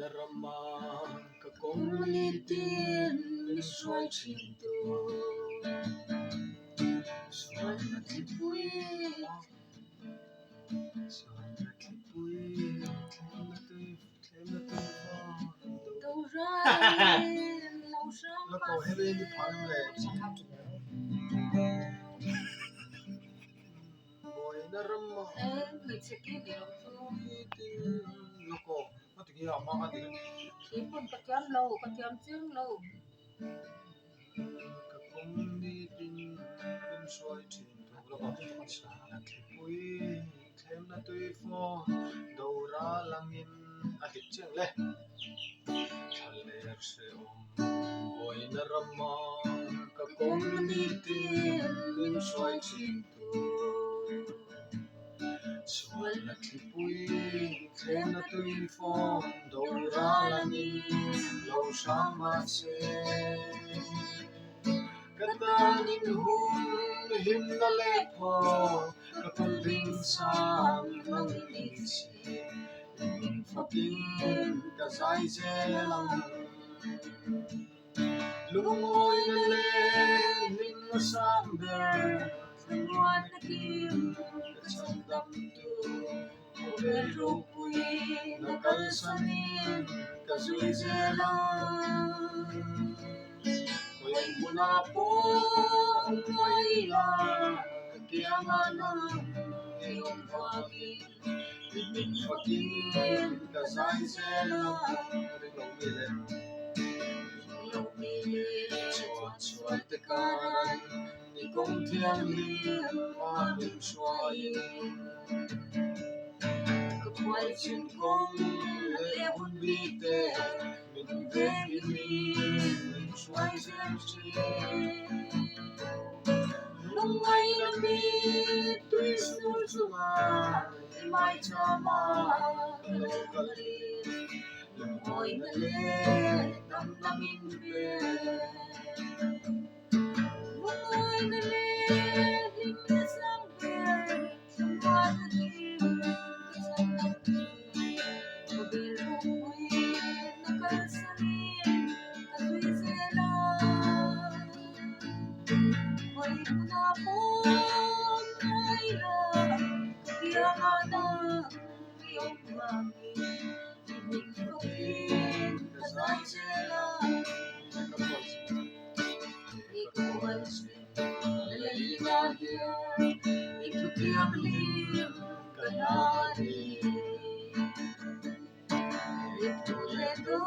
Naramam kakong litin Misuay cinto Suay na tipuy Suay na tipuy Claim na tuy Lako, hebe hindi parang Boy naramam Lako, matigi ama ka din Ipon katiam low, katiam ching low. Kakong litin Misuay cinto Lako, sana tipuy Claim na tuy fo Daura langin Adik ching le Chaler se Boy naramam Kakong litin Misuay cinto Sual na tipuy, claim na tuy fon, daura langin, law sama se. Katangin him na lepo, kapalbing sa mga ngisi, yung faking kasay selang. Lumungoy na rin na samber, Tuan nakim Katsandam tu Obero pui Nakalsanin Kazuy zelang Way muna po Mayla Kakiyanganan Iyong pagin Ibig pagin Kasay zelang Ilaw milit Suat tekaran Kung tiang liang aming suwayin Kapwal sin kong nalehon bite Min vehinin suway zemsin Lungay lamit tuy sulsuma Imay tama kalagalit Lungoy nalit ang namin Lungoy nalit Hingga sampai Semua nadim Kasandang Pabiruin Nakalsanin Kasuy selang May muna pong Kaila Kakiyanganan Iyong mami Ibig pagin Kasay selang Ikaw ay Nalalinahin Ito tiyang lim Kalari Ito leto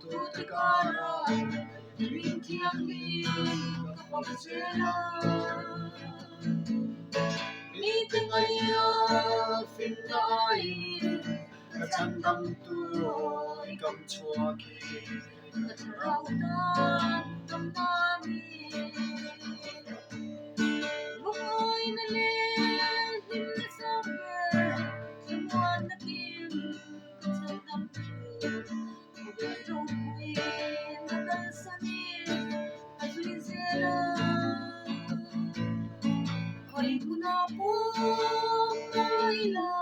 Tutikara Ito tiyang lim Kapagsilang Miting aya Finain Katsandang tu Ikam chuaki Katarautan Kamami Lungoy nalit Hingga sampai Semua nakim Katsandang tu Pabiruin Nakalsanin Kasuy selang Kay muna pong Kaila